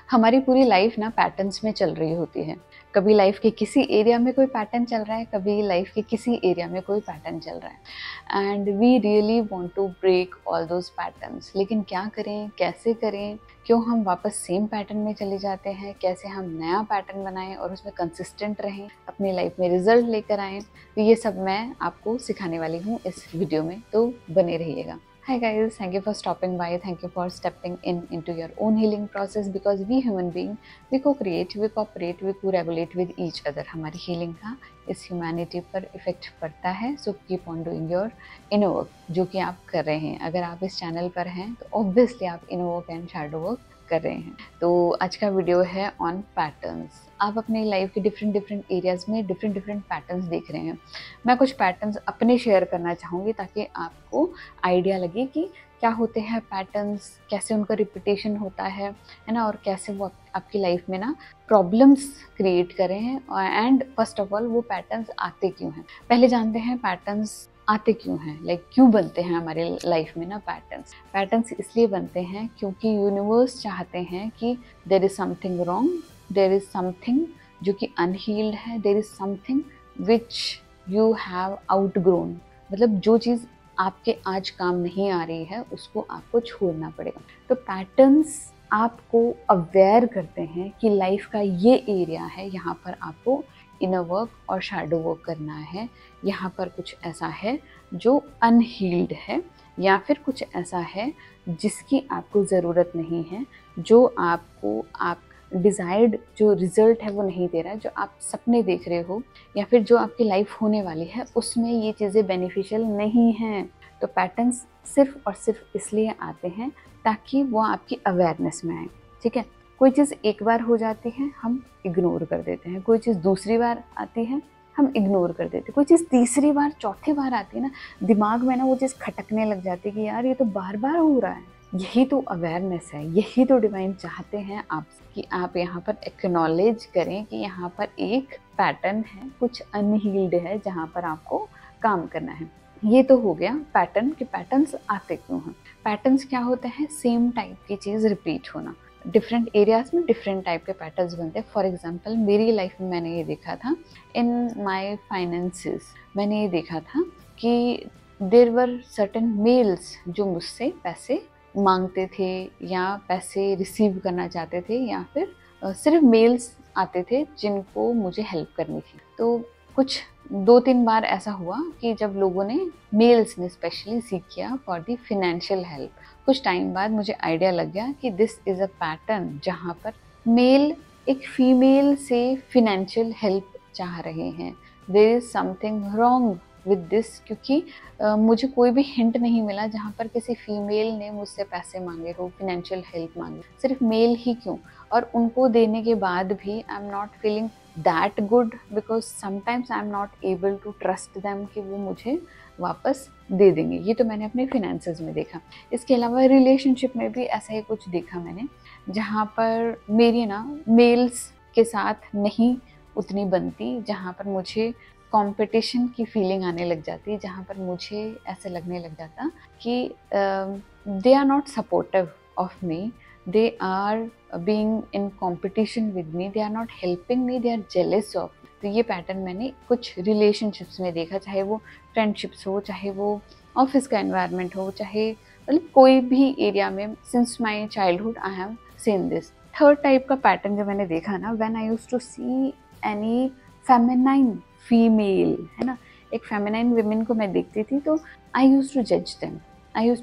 हमारी पूरी लाइफ ना पैटर्न्स में चल रही होती है। कभी लाइफ के किसी एरिया में कोई पैटर्न चल रहा है, कभी लाइफ के किसी एरिया में कोई पैटर्न चल रहा है, and we really want to break all those patterns. लेकिन क्या करें, कैसे करें, क्यों हम वापस सेम पैटर्न में चले जाते हैं, कैसे हम नया पैटर्न बनाएं और उसमें कंसिस्टेंट रहें, अपनी लाइफ में रिजल्ट लेकर आएँ। तो ये सब मैं आपको सिखाने वाली हूँ इस वीडियो में, तो बने रहिएगा। Hi guys, thank you for stopping by. Thank you for stepping into your own healing process, because we human being, we co-create, we cooperate, we co-regulate with each other. हमारी healing का इस humanity पर effect पड़ता है. So keep on doing your inner work, जो कि आप कर रहे हैं. अगर आप इस channel पर हैं तो obviously आप inner work and shadow work कर रहे हैं. तो आज का वीडियो है ऑन पैटर्न्स. आप अपनी लाइफ के डिफरेंट एरियाज में डिफरेंट पैटर्न्स देख रहे हैं. मैं कुछ पैटर्न्स अपने शेयर करना चाहूँगी ताकि आपको आइडिया लगे कि क्या होते हैं पैटर्न्स, कैसे उनका रिपीटेशन होता है ना, और कैसे वो आपकी लाइफ में ना प्रॉब्लम्स क्रिएट कर रहे हैं, एंड फर्स्ट ऑफ ऑल वो पैटर्न्स आते क्यों हैं. पहले जानते हैं पैटर्न्स आते क्यों हैं, क्यों बनते हैं हमारे लाइफ में ना पैटर्न्स इसलिए बनते हैं क्योंकि यूनिवर्स चाहते हैं कि there is something wrong, there is something जो कि अनहील्ड है, there is something which you have outgrown. मतलब जो चीज़ आपके आज काम नहीं आ रही है उसको आपको छोड़ना पड़ेगा. तो पैटर्न्स आपको अवेयर करते हैं कि लाइफ का ये एरिया है, यहाँ पर आपको इनर वर्क और शैडो वर्क करना है. यहाँ पर कुछ ऐसा है जो अनहील्ड है, या फिर कुछ ऐसा है जिसकी आपको ज़रूरत नहीं है, जो आपको आप डिज़ायर्ड जो रिज़ल्ट है वो नहीं दे रहा है, जो आप सपने देख रहे हो या फिर जो आपकी लाइफ होने वाली है उसमें ये चीज़ें बेनिफिशियल नहीं हैं. तो पैटर्न्स सिर्फ और सिर्फ इसलिए आते हैं ताकि वो आपकी अवेयरनेस में आए. ठीक है, कोई चीज़ एक बार हो जाती है हम इग्नोर कर देते हैं, कोई चीज़ दूसरी बार आती है हम इग्नोर कर देते हैं, कोई चीज़ तीसरी बार चौथी बार आती है ना, दिमाग में ना वो चीज़ खटकने लग जाती है कि यार ये तो बार बार हो रहा है. यही तो अवेयरनेस है, यही तो डिवाइन चाहते हैं आप कि आप यहाँ पर एक्नॉलेज करें कि यहाँ पर एक पैटर्न है, कुछ अनहील्ड है जहाँ पर आपको काम करना है. ये तो हो गया पैटर्न कि पैटर्न्स आते क्यों हैं. पैटर्न्स क्या होते हैं, सेम टाइप की चीज़ रिपीट होना. डिफरेंट एरियाज में डिफरेंट टाइप के पैटर्न्स बनते हैं. फॉर एग्जांपल मेरी लाइफ में मैंने ये देखा था इन माय फाइनेंसेस. मैंने ये देखा था कि देयर वर सर्टेन मेल्स जो मुझसे पैसे मांगते थे या पैसे रिसीव करना चाहते थे, या फिर सिर्फ मेल्स आते थे जिनको मुझे हेल्प करनी थी. तो कुछ 2-3 बार ऐसा हुआ कि जब लोगों ने, मेल्स ने स्पेशली सीख किया फॉर दी फिनेंशियल हेल्प. कुछ टाइम बाद मुझे आइडिया लग गया कि दिस इज़ अ पैटर्न जहाँ पर मेल एक फीमेल से फिनेंशियल हेल्प चाह रहे हैं. There is something wrong with this, क्योंकि मुझे कोई भी हिंट नहीं मिला जहाँ पर किसी फीमेल ने मुझसे पैसे मांगे हो, फिनेंशियल हेल्प मांगे. सिर्फ मेल ही क्यों, और उनको देने के बाद भी I am not feeling that good, because sometimes I am not able to trust them कि वो मुझे वापस दे देंगे. ये तो मैंने अपने फिनेंसेस में देखा. इसके अलावा रिलेशनशिप में भी ऐसा ही कुछ देखा मैंने, जहाँ पर मेरी ना मेल्स के साथ नहीं उतनी बनती, जहाँ पर मुझे कंपटीशन की फीलिंग आने लग जाती, जहाँ पर मुझे ऐसे लगने लग जाता कि they are not supportive of me, they are being in competition with me, they are not helping me, they are jealous of me. तो ये पैटर्न मैंने कुछ रिलेशनशिप्स में देखा, चाहे वो फ्रेंडशिप्स हो, चाहे वो ऑफिस का एनवायरनमेंट हो, चाहे मतलब कोई भी एरिया में. Since my childhood I have seen this. Third type का पैटर्न जो मैंने देखा ना, when I used to see any feminine female, है ना, एक फेमिनाइन विमेन को मैं देखती थी तो आई यूज्ड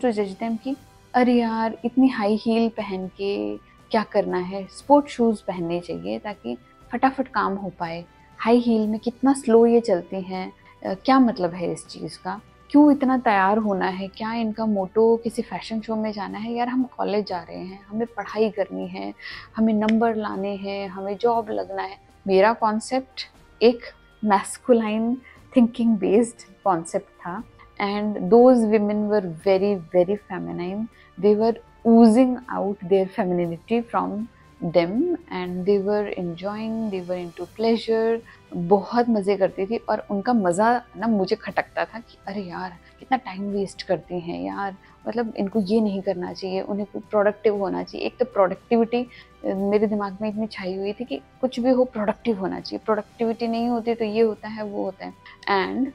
टू जज देम कि अरे यार इतनी हाई हील पहन के क्या करना है, स्पोर्ट शूज़ पहनने चाहिए ताकि फटाफट काम हो पाए. हाई हील में कितना स्लो ये चलती हैं, क्या मतलब है इस चीज़ का, क्यों इतना तैयार होना है, क्या इनका मोटो किसी फैशन शो में जाना है. यार हम कॉलेज जा रहे हैं, हमें पढ़ाई करनी है, हमें नंबर लाने हैं, हमें जॉब लगना है. मेरा कॉन्सेप्ट एक मैस्कुलाइन थिंकिंग बेस्ड कॉन्सेप्ट था, and those women were very very feminine. They were oozing out their femininity from them and they were enjoying, they were into pleasure. बहुत मज़े करती थी और उनका मज़ा ना मुझे खटकता था कि अरे यार कितना टाइम वेस्ट करती हैं यार, मतलब इनको ये नहीं करना चाहिए, उन्हें प्रोडक्टिव होना चाहिए। एक तो प्रोडक्टिविटी मेरे दिमाग में इतनी छाई हुई थी कि कुछ भी हो प्रोडक्टिव होना चाहिए, प्रोडक्टिविटी नहीं होती तो ये होता है वो होता है। And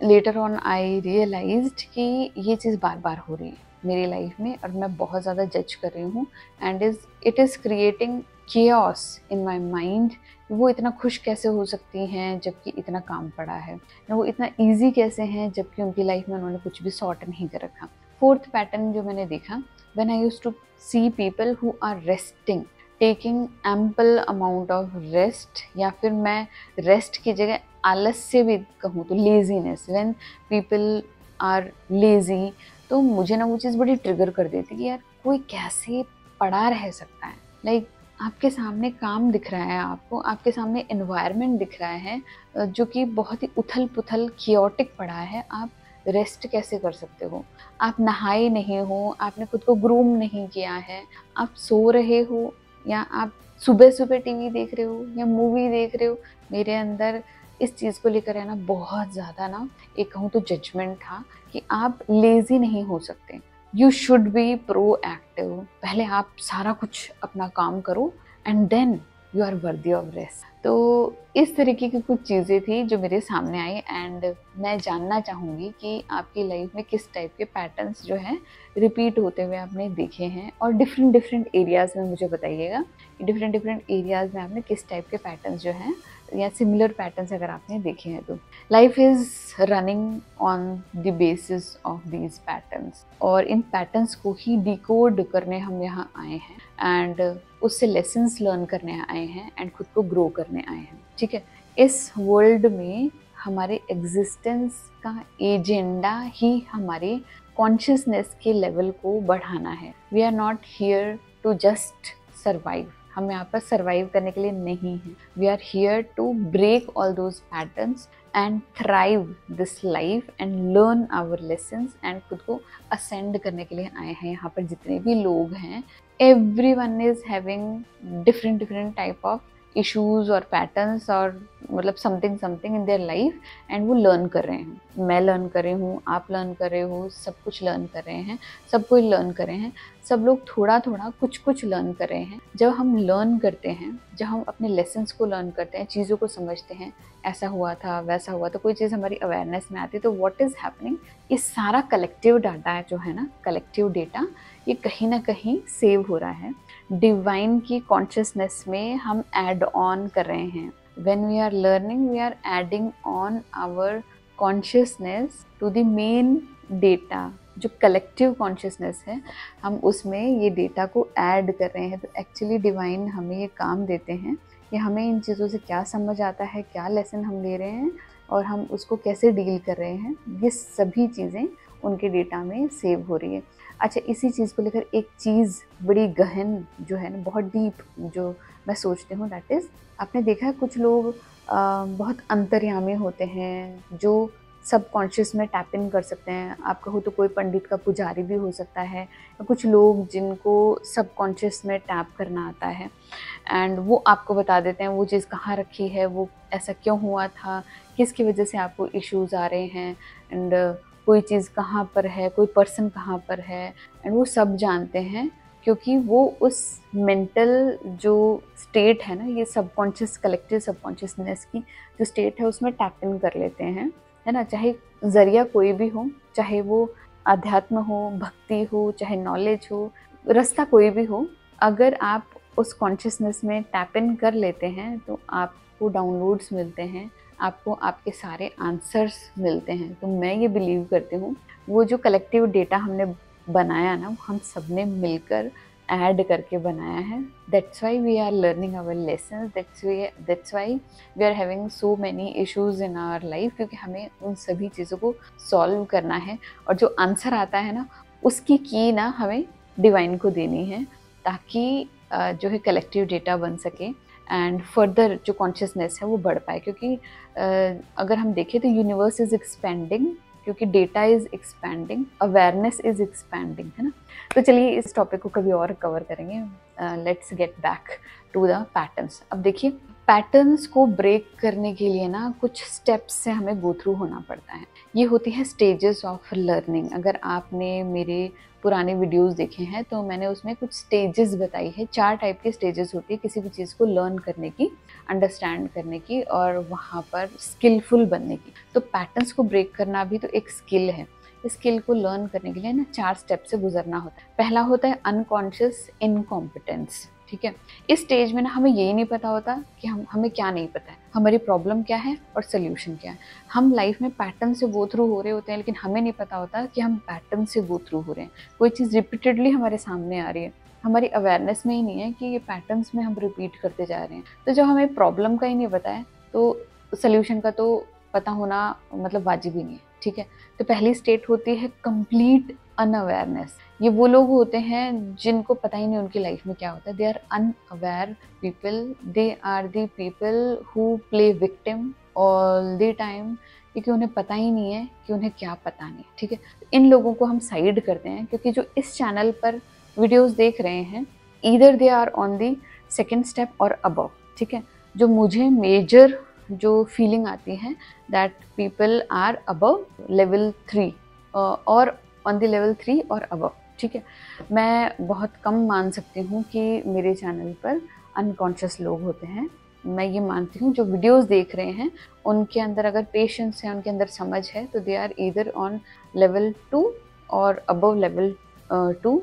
later on I realized कि ये चीज़ बार बार हो रही है मेरी लाइफ में और मैं बहुत ज़्यादा जज कर रही हूँ and it is creating chaos in my mind. वो इतना खुश कैसे हो सकती हैं जबकि इतना काम पड़ा है, वो इतना ईजी कैसे हैं जबकि उनकी लाइफ में उन्होंने कुछ भी सॉर्ट नहीं कर रखा। फोर्थ पैटर्न जो मैंने देखा, when I used to see people who are resting, taking ample amount of rest, या फिर मैं रेस्ट की जगह आलस से भी कहूँ तो laziness, when people are lazy, तो मुझे ना वो चीज़ बड़ी ट्रिगर कर देती कि यार कोई कैसे पड़ा रह सकता है। लाइक आपके सामने काम दिख रहा है, आपको आपके सामने एनवायरनमेंट दिख रहा है जो कि बहुत ही उथल पुथल कियोटिक पड़ा है, आप रेस्ट कैसे कर सकते हो? आप नहाए नहीं हो, आपने खुद को ग्रूम नहीं किया है, आप सो रहे हो या आप सुबह सुबह टीवी देख रहे हो या मूवी देख रहे हो। मेरे अंदर इस चीज़ को लेकर है ना बहुत ज़्यादा ना, एक कहूँ तो जजमेंट था कि आप लेज़ी नहीं हो सकते, यू शुड बी प्रोएक्टिव। पहले आप सारा कुछ अपना काम करो and then you are worthy of rest. तो इस तरीके की कुछ चीज़ें थी जो मेरे सामने आई एंड मैं जानना चाहूँगी कि आपकी लाइफ में किस टाइप के पैटर्न्स जो हैं रिपीट होते हुए आपने देखे हैं, और डिफरेंट एरियाज़ में मुझे बताइएगा कि डिफरेंट एरियाज़ में आपने किस टाइप के पैटर्न्स जो हैं या सिमिलर पैटर्न्स अगर आपने देखे हैं तो। Life is running on the basis of these patterns, और इन पैटर्न्स को ही डिकोड करने हम यहाँ आए हैं एंड उससे लेसन्स लर्न करने आए हैं एंड खुद को ग्रो करने आए हैं। ठीक है, इस वर्ल्ड में हमारे एग्जिस्टेंस का एजेंडा ही हमारे कॉन्शियसनेस के लेवल को बढ़ाना है। We are not here to just survive, हम यहाँ पर सर्वाइव करने के लिए नहीं हैं। We are here to break all those patterns and thrive this life and learn our lessons and खुद को असेंड करने के लिए आए हैं। यहाँ पर जितने भी लोग हैं, everyone is having different type of issues और पैटर्न्स और मतलब something in their life and वो लर्न कर रहे हैं। मैं लर्न कर रही हूँ, आप लर्न कर रहे हो, सब कुछ लर्न कर रहे हैं, सब कोई लर्न कर रहे हैं, सब लोग थोड़ा थोड़ा कुछ लर्न कर रहे हैं। जब हम लर्न करते हैं, जब हम अपने लेसन्स को लर्न करते हैं, चीज़ों को समझते हैं, ऐसा हुआ था वैसा हुआ, तो कोई चीज़ हमारी अवेयरनेस में आती है, तो व्हाट इज़ हैपनिंग, ये सारा कलेक्टिव डाटा जो है ना, कलेक्टिव डेटा, ये कहीं ना कहीं सेव हो रहा है। डिवाइन की कॉन्शियसनेस में हम ऐड ऑन कर रहे हैं। When we are learning, we are adding on our consciousness to the main data, जो कलेक्टिव कॉन्शियसनेस है, हम उसमें ये डेटा को ऐड कर रहे हैं। तो एक्चुअली डिवाइन हमें ये काम देते हैं कि हमें इन चीज़ों से क्या समझ आता है, क्या लेसन हम ले रहे हैं और हम उसको कैसे डील कर रहे हैं, ये सभी चीज़ें उनके डेटा में सेव हो रही है। अच्छा, इसी चीज़ को लेकर एक चीज़ बड़ी गहन जो है ना, बहुत डीप जो मैं सोचती हूँ, दैट इज़, आपने देखा है कुछ लोग बहुत अंतर्यामी होते हैं जो सबकॉन्शियस में टैप इन कर सकते हैं। आप कहो तो कोई पंडित का पुजारी भी हो सकता है, या कुछ लोग जिनको सबकॉन्शियस में टैप करना आता है एंड वो आपको बता देते हैं वो चीज़ कहाँ रखी है, वो ऐसा क्यों हुआ था, किसकी वजह से आपको इश्यूज़ आ रहे हैं एंड कोई चीज़ कहाँ पर है, कोई पर्सन कहाँ पर है, एंड वो सब जानते हैं क्योंकि वो उस मेंटल जो स्टेट है ना, ये सबकॉन्शियस कलेक्टिव सबकॉन्शियसनेस की जो स्टेट है उसमें टैप इन कर लेते हैं, है ना। चाहे ज़रिया कोई भी हो, चाहे वो अध्यात्म हो, भक्ति हो, चाहे नॉलेज हो, रास्ता कोई भी हो, अगर आप उस कॉन्शियसनेस में टैप इन कर लेते हैं तो आपको डाउनलोड्स मिलते हैं, आपको आपके सारे आंसर्स मिलते हैं। तो मैं ये बिलीव करती हूँ वो जो कलेक्टिव डेटा हमने बनाया ना, हम सब ने मिलकर ऐड करके बनाया है। That's why we are learning our lessons, that's why we are having so many issues in our life, क्योंकि हमें उन सभी चीज़ों को सॉल्व करना है और जो आंसर आता है ना, उसकी की ना हमें डिवाइन को देनी है, ताकि जो है कलेक्टिव डेटा बन सके एंड फर्दर जो कॉन्शियसनेस है वो बढ़ पाए। क्योंकि अगर हम देखें तो यूनिवर्स इज़ एक्सपेंडिंग, क्योंकि data is expanding, awareness is expanding, है ना। तो चलिए इस टॉपिक को कभी और कवर करेंगे। Let's get back to the patterns. अब देखिए, पैटर्न्स को ब्रेक करने के लिए ना कुछ स्टेप्स से हमें गो थ्रू होना पड़ता है। ये होती है स्टेजेस ऑफ लर्निंग। अगर आपने मेरे पुराने वीडियोस देखे हैं तो मैंने उसमें कुछ स्टेजेस बताई है। 4 टाइप के स्टेजेस होती है किसी भी चीज़ को लर्न करने की, अंडरस्टैंड करने की और वहाँ पर स्किलफुल बनने की। तो पैटर्न्स को ब्रेक करना भी तो एक स्किल है। इस स्किल को लर्न करने के लिए ना 4 स्टेप से गुजरना होता है। पहला होता है अनकॉन्शियस इनकॉम्पिटेंस। ठीक है, इस स्टेज में ना हमें यही नहीं पता होता कि हमें क्या नहीं पता है, हमारी प्रॉब्लम क्या है और सोल्यूशन क्या है। हम लाइफ में पैटर्न से गो थ्रू हो रहे होते हैं लेकिन हमें नहीं पता होता कि हम पैटर्न से गो थ्रू हो रहे हैं। कोई चीज़ रिपीटेडली हमारे सामने आ रही है, हमारी अवेयरनेस में ही नहीं है कि ये पैटर्न्स में हम रिपीट करते जा रहे हैं। तो जब हमें प्रॉब्लम का ही नहीं पता है तो सोल्यूशन का तो पता होना मतलब वाजिब ही नहीं है। ठीक है, तो पहली स्टेट होती है कंप्लीट अनअवेयरनेस। ये वो लोग होते हैं जिनको पता ही नहीं उनकी लाइफ में क्या होता है। They are unaware people, they are the people who play victim all the time, क्योंकि उन्हें पता ही नहीं है कि उन्हें क्या पता नहीं। ठीक है, इन लोगों को हम साइड करते हैं क्योंकि जो इस चैनल पर वीडियोस देख रहे हैं either they are on the second step or above. ठीक है, जो मुझे मेजर जो फीलिंग आती है that people are above level 3 और ऑन द लेवल 3 और अबव। ठीक है, मैं बहुत कम मान सकती हूँ कि मेरे चैनल पर अनकॉन्शियस लोग होते हैं। मैं ये मानती हूँ जो वीडियोस देख रहे हैं उनके अंदर अगर पेशेंस है, उनके अंदर समझ है तो they are either on level 2 or above level 2।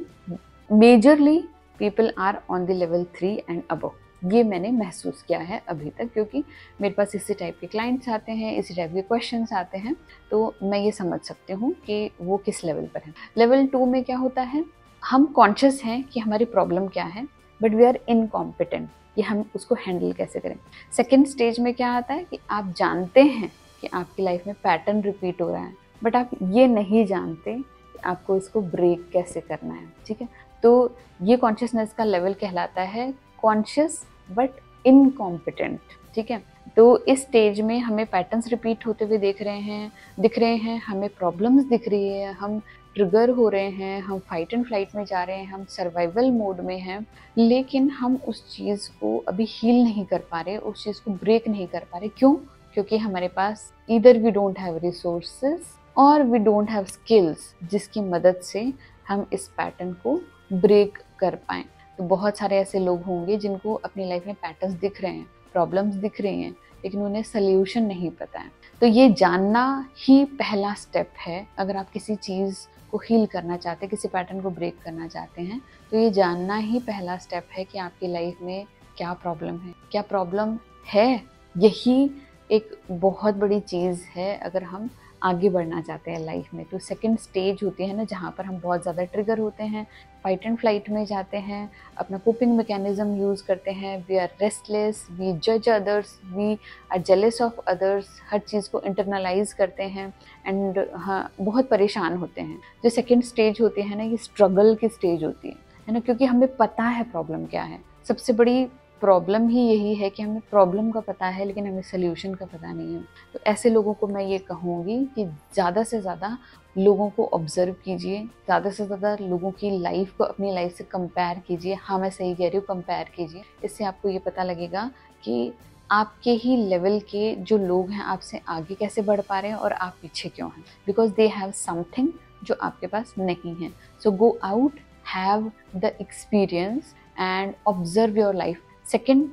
Majorly people are on the level 3 and above. ये मैंने महसूस किया है अभी तक, क्योंकि मेरे पास इसी टाइप के क्लाइंट्स आते हैं, इसी टाइप के क्वेश्चंस आते हैं, तो मैं ये समझ सकती हूँ कि वो किस लेवल पर है। लेवल 2 में क्या होता है, हम कॉन्शियस हैं कि हमारी प्रॉब्लम क्या है बट वी आर इनकॉम्पिटेंट, कि हम उसको हैंडल कैसे करें। सेकेंड स्टेज में क्या आता है कि आप जानते हैं कि आपकी लाइफ में पैटर्न रिपीट हो रहा है बट आप ये नहीं जानते कि आपको इसको ब्रेक कैसे करना है। ठीक है, तो ये कॉन्शियसनेस का लेवल कहलाता है कॉन्शियस बट इनकॉम्पिटेंट। ठीक है, तो इस स्टेज में हमें पैटर्न्स रिपीट होते हुए दिख रहे हैं, हमें प्रॉब्लम्स दिख रही है, हम ट्रिगर हो रहे हैं, हम फाइट एंड फ्लाइट में जा रहे हैं, हम सर्वाइवल मोड में हैं, लेकिन हम उस चीज़ को अभी हील नहीं कर पा रहे, उस चीज़ को ब्रेक नहीं कर पा रहे। क्यों? क्योंकि हमारे पास either we don't have resources और वी डोंट हैव स्किल्स जिसकी मदद से हम इस पैटर्न को ब्रेक कर पाएँ। तो बहुत सारे ऐसे लोग होंगे जिनको अपनी लाइफ में पैटर्न्स दिख रहे हैं, प्रॉब्लम्स दिख रही हैं, लेकिन उन्हें सल्यूशन नहीं पता है। तो ये जानना ही पहला स्टेप है। अगर आप किसी चीज़ को हील करना चाहते हैं, किसी पैटर्न को ब्रेक करना चाहते हैं, तो ये जानना ही पहला स्टेप है कि आपकी लाइफ में क्या प्रॉब्लम है, क्या प्रॉब्लम है। यही एक बहुत बड़ी चीज़ है अगर हम आगे बढ़ना चाहते हैं लाइफ में। तो सेकंड स्टेज होती है ना जहाँ पर हम बहुत ज़्यादा ट्रिगर होते हैं, फाइट एंड फ्लाइट में जाते हैं, अपना कोपिंग मैकेनिज्म यूज़ करते हैं, वी आर रेस्टलेस, वी जज others, we are jealous of others, हर चीज़ को इंटरनलाइज करते हैं एंड हाँ बहुत परेशान होते हैं। जो सेकंड स्टेज होती है ना ये स्ट्रगल की स्टेज होती है ना, क्योंकि हमें पता है प्रॉब्लम क्या है। सबसे बड़ी प्रॉब्लम ही यही है कि हमें प्रॉब्लम का पता है लेकिन हमें सल्यूशन का पता नहीं है। तो ऐसे लोगों को मैं ये कहूँगी कि ज़्यादा से ज़्यादा लोगों को ऑब्जर्व कीजिए, ज़्यादा से ज़्यादा लोगों की लाइफ को अपनी लाइफ से कंपेयर कीजिए। हाँ मैं सही कह रही हूँ, कंपेयर कीजिए। इससे आपको ये पता लगेगा कि आपके ही लेवल के जो लोग हैं आपसे आगे कैसे बढ़ पा रहे हैं और आप पीछे क्यों हैं, बिकॉज दे हैव समथिंग जो आपके पास नहीं है। So go out, have the experience and observe your life. Second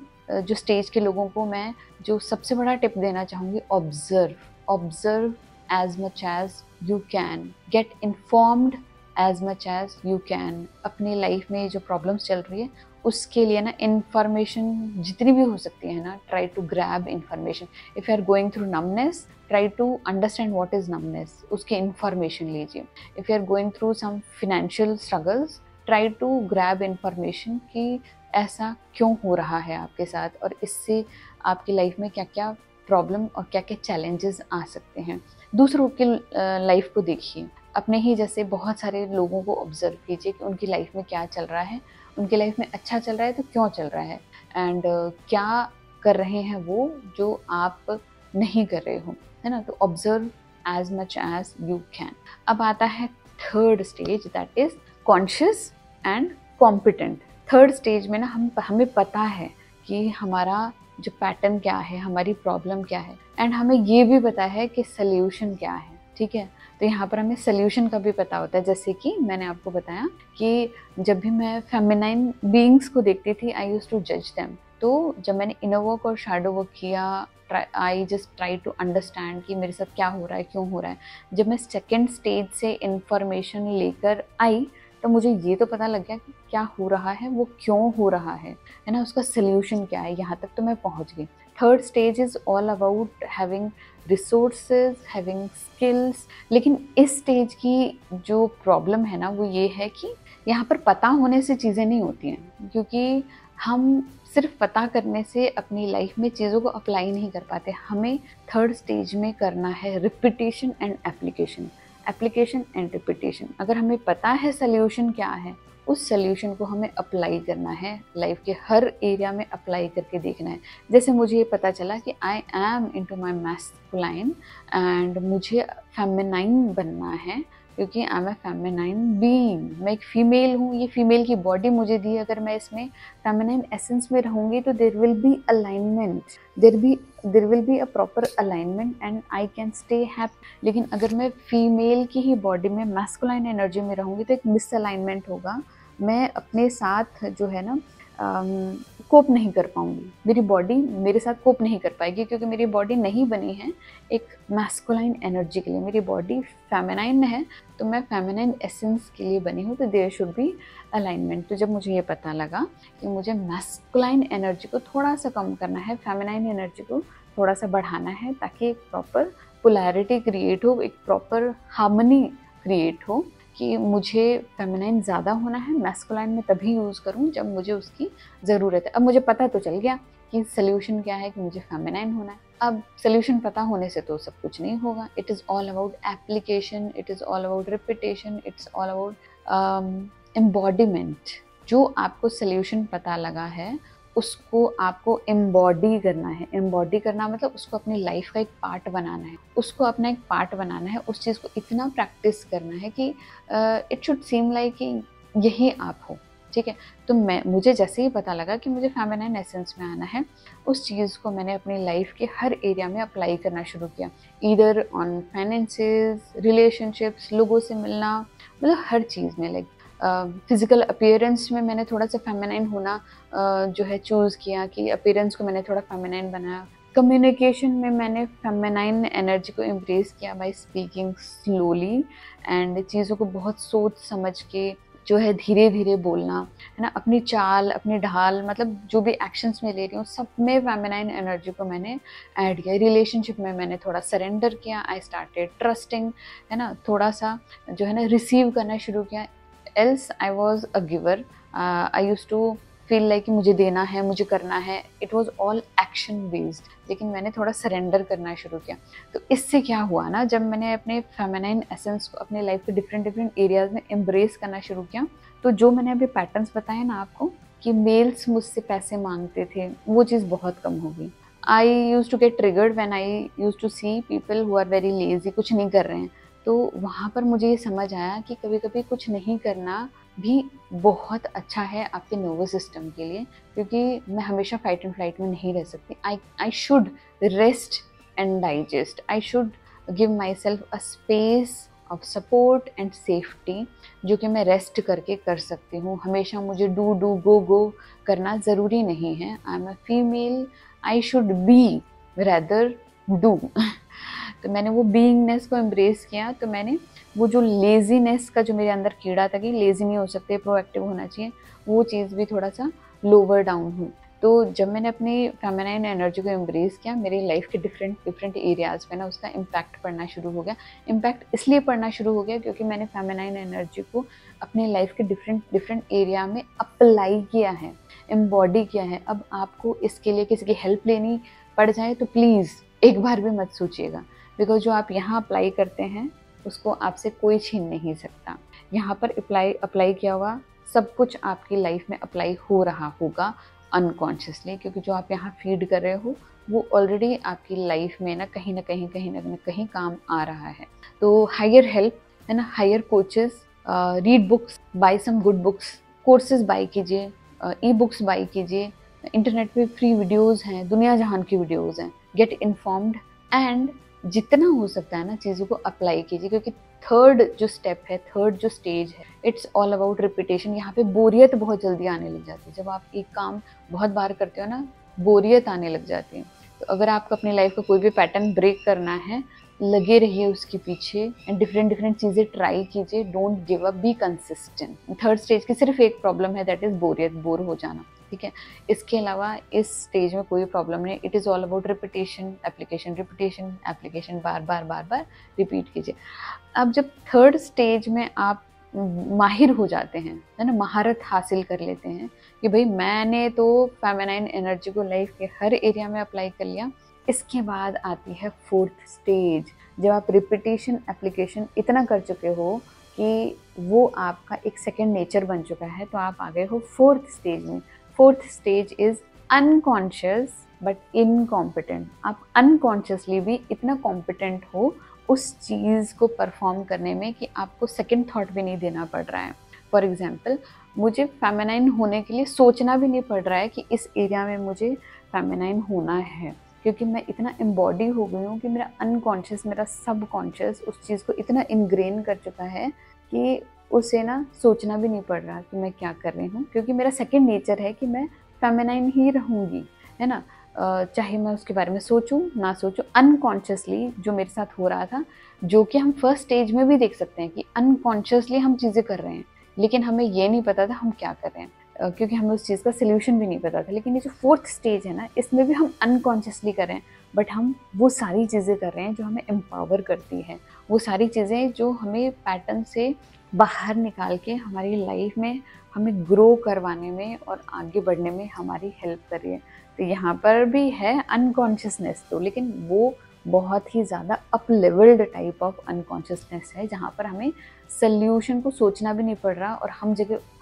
जो स्टेज के लोगों को मैं जो सबसे बड़ा टिप देना चाहूँगी, observe as much as you can, get informed as much as you can. अपनी लाइफ में जो प्रॉब्लम्स चल रही है उसके लिए ना इंफॉर्मेशन जितनी भी हो सकती है ना, try to grab information. If you are going through numbness, try to understand what is numbness, उसकी इंफॉर्मेशन लीजिए। If you are going through some financial struggles, try to grab information कि ऐसा क्यों हो रहा है आपके साथ और इससे आपकी लाइफ में क्या क्या प्रॉब्लम और क्या क्या चैलेंजेस आ सकते हैं। दूसरों की लाइफ को देखिए, अपने ही जैसे बहुत सारे लोगों को ऑब्जर्व कीजिए कि उनकी लाइफ में क्या चल रहा है, उनकी लाइफ में अच्छा चल रहा है तो क्यों चल रहा है, एंड क्या कर रहे हैं वो जो आप नहीं कर रहे हो, है ना। तो observe as much as you can. अब आता है third stage, that is conscious and competent. Third stage में ना हमें पता है कि हमारा जो पैटर्न क्या है, हमारी प्रॉब्लम क्या है, एंड हमें ये भी पता है कि सल्यूशन क्या है, ठीक है। तो यहाँ पर हमें सल्यूशन का भी पता होता है। जैसे कि मैंने आपको बताया कि जब भी मैं फेमिनाइन बीइंग्स को देखती थी, आई यूज्ड टू जज देम। तो जब मैंने इनर वर्क और शैडो वर्क किया, I just try to understand कि मेरे साथ क्या हो रहा है, क्यों हो रहा है। जब मैं सेकेंड स्टेज से इंफॉर्मेशन लेकर आई तो मुझे ये तो पता लग गया कि क्या हो रहा है, वो क्यों हो रहा है ना, उसका सल्यूशन क्या है। यहाँ तक तो मैं पहुँच गई। Third stage is all about having resources, having skills. लेकिन इस स्टेज की जो प्रॉब्लम है ना, वो ये है कि यहाँ पर पता होने से चीज़ें नहीं होती हैं, क्योंकि हम सिर्फ पता करने से अपनी लाइफ में चीज़ों को अप्लाई नहीं कर पाते। हमें थर्ड स्टेज में करना है repetition and application, application and repetition. अगर हमें पता है सल्यूशन क्या है, उस सल्यूशन को हमें अप्लाई करना है, लाइफ के हर एरिया में अप्लाई करके देखना है। जैसे मुझे ये पता चला कि I am into my masculine and मुझे फेमिनाइन बनना है, क्योंकि I am a feminine being, मैं एक फीमेल हूँ, ये फीमेल की बॉडी मुझे दी। अगर मैं इसमें फेमिनाइन एसेंस में रहूँगी तो there will be alignment, there will be a proper alignment and I can stay happy. लेकिन अगर मैं फीमेल की ही बॉडी में मैस्कुलाइन एनर्जी में रहूँगी तो एक मिसअलाइनमेंट होगा। मैं अपने साथ जो है ना कोप नहीं कर पाऊँगी, मेरी बॉडी मेरे साथ कोप नहीं कर पाएगी, क्योंकि मेरी बॉडी नहीं बनी है एक मैस्कुलाइन एनर्जी के लिए। मेरी बॉडी फेमिनाइन है, तो मैं फेमिनाइन एसेंस के लिए बनी हूँ, तो देयर शुड बी अलाइनमेंट। तो जब मुझे ये पता लगा कि मुझे मैस्कुलाइन एनर्जी को थोड़ा सा कम करना है, फेमिनाइन एनर्जी को थोड़ा सा बढ़ाना है, ताकि एक प्रॉपर पोलैरिटी क्रिएट हो, एक प्रॉपर हार्मनी क्रिएट हो, कि मुझे फेमिनाइन ज़्यादा होना है, मैस्कुलाइन में तभी यूज़ करूँ जब मुझे उसकी ज़रूरत है। अब मुझे पता तो चल गया कि सल्यूशन क्या है, कि मुझे फेमिनाइन होना है। अब सल्यूशन पता होने से तो सब कुछ नहीं होगा। It is all about application, it is all about repetition, it's all about embodiment. जो आपको सल्यूशन पता लगा है उसको आपको एम्बॉडी करना है। एम्बॉडी करना मतलब उसको अपनी लाइफ का एक पार्ट बनाना है, उसको अपना एक पार्ट बनाना है, उस चीज़ को इतना प्रैक्टिस करना है कि इट शुड सीम लाइक कि यही आप हो, ठीक है। तो मुझे जैसे ही पता लगा कि मुझे फेमिनाइन एसेंस में आना है, उस चीज़ को मैंने अपनी लाइफ के हर एरिया में अप्लाई करना शुरू किया। ईदर ऑन फाइनेंसेस, रिलेशनशिप्स, लोगों से मिलना, मतलब हर चीज़ में। लाइक फिज़िकल अपीयरेंस में मैंने थोड़ा सा फेमिनाइन होना जो है चूज़ किया, कि अपीयरेंस को मैंने थोड़ा फेमिनाइन बनाया। कम्युनिकेशन में मैंने फेमिनाइन एनर्जी को एम्ब्रेस किया बाय स्पीकिंग स्लोली एंड चीज़ों को बहुत सोच समझ के जो है धीरे धीरे बोलना, है ना। अपनी चाल, अपनी ढाल, मतलब जो भी एक्शंस में ले रही हूँ सब में फेमिनाइन एनर्जी को मैंने ऐड किया। रिलेशनशिप में मैंने थोड़ा सरेंडर किया, आई स्टार्टेड ट्रस्टिंग, है ना, थोड़ा सा जो है ना रिसीव करना शुरू किया। Else I was a giver, I use to feel like कि मुझे देना है, मुझे करना है। It was all action based, लेकिन मैंने थोड़ा सरेंडर करना शुरू किया। तो इससे क्या हुआ ना, जब मैंने अपने फेमिनाइन एसेंस को अपने लाइफ के डिफरेंट एरियाज में एम्ब्रेस करना शुरू किया, तो जो मैंने अभी पैटर्न्स बताए ना आपको कि मेल्स मुझसे पैसे मांगते थे, वो चीज़ बहुत कम हो गई। I use to get triggered when I use to see people who are very lazy, कुछ नहीं कर रहे हैं। तो वहाँ पर मुझे ये समझ आया कि कभी कभी कुछ नहीं करना भी बहुत अच्छा है आपके नर्वस सिस्टम के लिए, क्योंकि मैं हमेशा फाइट एंड फ्लाइट में नहीं रह सकती। I should rest and digest, I should give my self a space of support and safety, जो कि मैं रेस्ट करके कर सकती हूँ। हमेशा मुझे डू गो गो करना ज़रूरी नहीं है। I am a female, I should be rather do. तो मैंने वो बीइंगनेस को एम्ब्रेस किया। तो मैंने वो जो लेजीनेस का जो मेरे अंदर कीड़ा था कि लेजी नहीं हो सकते, प्रोएक्टिव होना चाहिए, वो चीज़ भी थोड़ा सा लोअर डाउन हुई। तो जब मैंने अपनी फेमिनाइन एनर्जी को एम्ब्रेस किया, मेरी लाइफ के डिफरेंट एरियाज़ में ना उसका इम्पैक्ट पड़ना शुरू हो गया। इम्पैक्ट इसलिए पड़ना शुरू हो गया क्योंकि मैंने फेमिनाइन एनर्जी को अपने लाइफ के डिफरेंट एरिया में अप्लाई किया है, एम्बॉडी किया है। अब आपको इसके लिए किसी की हेल्प लेनी पड़ जाए तो प्लीज़ एक बार भी मत सोचिएगा, बिकॉज जो आप यहाँ अप्लाई करते हैं उसको आपसे कोई छीन नहीं सकता। यहाँ पर अप्लाई किया हुआ सब कुछ आपकी लाइफ में अप्लाई हो रहा होगा अनकॉन्शियसली, क्योंकि जो आप यहाँ फीड कर रहे हो वो ऑलरेडी आपकी लाइफ में ना कहीं काम आ रहा है। तो हायर हेल्प, है ना, hire coaches, read books, buy some good books, courses buy कीजिए, ई बुक्स बाय कीजिए, इंटरनेट पे फ्री वीडियोस हैं, दुनिया जहान की वीडियोस हैं। गेट इन्फॉर्म्ड एंड जितना हो सकता है ना चीज़ों को अप्लाई कीजिए, क्योंकि थर्ड जो स्टेप है, थर्ड जो स्टेज है, इट्स ऑल अबाउट रिपीटेशन। यहाँ पे बोरियत बहुत जल्दी आने लग जाती है। जब आप एक काम बहुत बार करते हो ना, बोरियत आने लग जाती है। तो अगर आपको अपनी लाइफ का कोई भी पैटर्न ब्रेक करना है, लगे रहिए उसके पीछे एंड डिफरेंट डिफरेंट चीज़ें ट्राई कीजिए। Don't give up, be consistent. Third stage की सिर्फ एक प्रॉब्लम है, दैट इज़ बोरियत, बोर हो जाना, ठीक है। इसके अलावा इस स्टेज में कोई प्रॉब्लम नहीं। It is all about repetition, application, repetition, application, bar bar bar bar repeat कीजिए। अब जब थर्ड स्टेज में आप माहिर हो जाते हैं, है ना, महारत हासिल कर लेते हैं कि भाई मैंने तो फेमिनाइन एनर्जी को लाइफ के हर एरिया में अप्लाई कर लिया। इसके बाद आती है फोर्थ स्टेज, जब आप रिपीटेशन, एप्लीकेशन इतना कर चुके हो कि वो आपका एक सेकेंड नेचर बन चुका है, तो आप आ गए हो फोर्थ स्टेज में। Fourth stage is unconscious but incompetent. आप अनकॉन्शियसली भी इतना कॉम्पिटेंट हो उस चीज़ को परफॉर्म करने में कि आपको सेकेंड थॉट भी नहीं देना पड़ रहा है। फॉर एग्जाम्पल, मुझे फेमिनाइन होने के लिए सोचना भी नहीं पड़ रहा है कि इस एरिया में मुझे फेमिनाइन होना है, क्योंकि मैं इतना एम्बॉडी हो गई हूँ कि मेरा अनकॉन्शियस, मेरा सबकॉन्शियस उस चीज़ को इतना इनग्रेन कर चुका है कि उसे ना सोचना भी नहीं पड़ रहा कि मैं क्या कर रही हूँ, क्योंकि मेरा सेकेंड नेचर है कि मैं फेमिनाइन ही रहूँगी, है ना। चाहे मैं उसके बारे में सोचूं ना सोचूं, अनकॉन्शियसली जो मेरे साथ हो रहा था, जो कि हम फर्स्ट स्टेज में भी देख सकते हैं कि अनकॉन्शियसली हम चीज़ें कर रहे हैं, लेकिन हमें ये नहीं पता था हम क्या कर रहे हैं, क्योंकि हमें उस चीज़ का सोल्यूशन भी नहीं पता था। लेकिन ये जो फोर्थ स्टेज है ना, इसमें भी हम अनकॉन्शियसली कर रहे हैं, बट हम वो सारी चीज़ें कर रहे हैं जो हमें एम्पावर करती है, वो सारी चीज़ें जो हमें पैटर्न से बाहर निकाल के हमारी लाइफ में हमें ग्रो करवाने में और आगे बढ़ने में हमारी हेल्प कर रही है। तो यहाँ पर भी है अनकॉन्शियसनेस तो, लेकिन वो बहुत ही ज़्यादा up levelled type of unconsciousness है, जहाँ पर हमें सल्यूशन को सोचना भी नहीं पड़ रहा और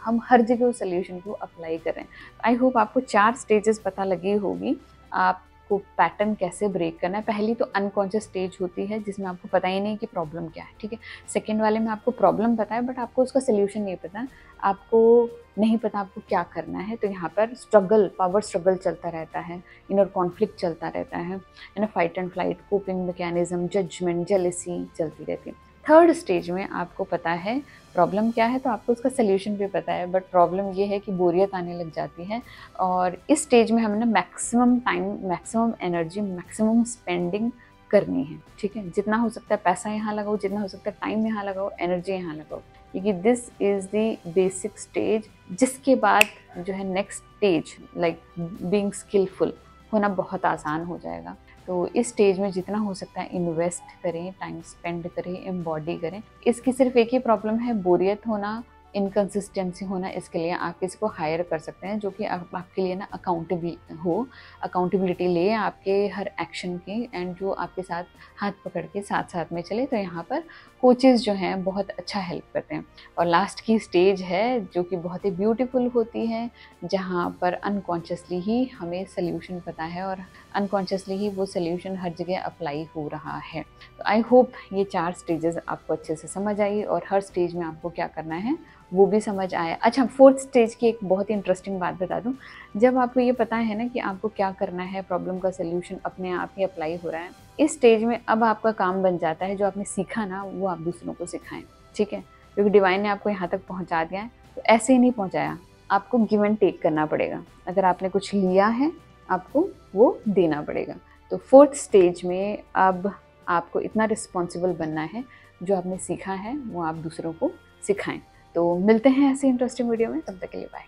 हम हर जगह उस सल्यूशन को अप्लाई कर रहे हैं। आई होप आपको 4 स्टेजेस पता लगी होगी आपको पैटर्न कैसे ब्रेक करना है। पहली तो अनकॉन्शियस स्टेज होती है जिसमें आपको पता ही नहीं कि प्रॉब्लम क्या है, ठीक है। सेकेंड वाले में आपको प्रॉब्लम पता है बट आपको उसका सोल्यूशन नहीं पता, आपको नहीं पता आपको क्या करना है। तो यहाँ पर स्ट्रगल, पावर स्ट्रगल चलता रहता है, इनर कॉन्फ्लिक्ट चलता रहता है ना, fight and flight, coping mechanism, judgement, jealousy चलती रहती है। थर्ड स्टेज में आपको पता है प्रॉब्लम क्या है, तो आपको उसका सोल्यूशन भी पता है, बट प्रॉब्लम ये है कि बोरियत आने लग जाती है। और इस स्टेज में हमें ना maximum time, maximum energy, maximum spending करनी है, ठीक है। जितना हो सकता है पैसा यहाँ लगाओ, जितना हो सकता है टाइम यहाँ लगाओ, एनर्जी यहाँ लगाओ, क्योंकि this is the basic stage. जिसके बाद जो है next stage, like being skilful होना बहुत आसान हो जाएगा। तो इस स्टेज में जितना हो सकता है इन्वेस्ट करें, टाइम स्पेंड करें, एम्बॉडी करें। इसकी सिर्फ एक ही प्रॉब्लम है, बोरियत होना, इनकन्सिस्टेंसी होना। इसके लिए आप किसी को हायर कर सकते हैं जो कि आपके लिए ना अकाउंटेबल हो, अकाउंटेबिलिटी ले आपके हर एक्शन की, एंड जो आपके साथ हाथ पकड़ के साथ साथ में चले। तो यहाँ पर कोचेज़ जो हैं बहुत अच्छा हेल्प करते हैं। और लास्ट की स्टेज है जो कि बहुत ही ब्यूटीफुल होती है, जहाँ पर अनकॉन्शियसली ही हमें सल्यूशन पता है और अनकॉन्शियसली ही वो सल्यूशन हर जगह अप्लाई हो रहा है। तो आई होप ये 4 स्टेजेस आपको अच्छे से समझ आई और हर स्टेज में आपको क्या करना है वो भी समझ आया। अच्छा, फोर्थ स्टेज की एक बहुत ही इंटरेस्टिंग बात बता दूं। जब आपको ये पता है ना कि आपको क्या करना है, प्रॉब्लम का सल्यूशन अपने आप ही अप्लाई हो रहा है, इस स्टेज में अब आपका काम बन जाता है जो आपने सीखा ना वो आप दूसरों को सिखाएं, ठीक है। क्योंकि डिवाइन ने आपको यहाँ तक पहुँचा दिया है, तो ऐसे ही नहीं पहुँचाया, आपको गिव एंड टेक करना पड़ेगा। अगर आपने कुछ लिया है आपको वो देना पड़ेगा। तो फोर्थ स्टेज में अब आपको इतना रिस्पॉन्सिबल बनना है, जो आपने सीखा है वो आप दूसरों को सिखाएं। तो मिलते हैं ऐसे इंटरेस्टिंग वीडियो में, तब तक के लिए बाय।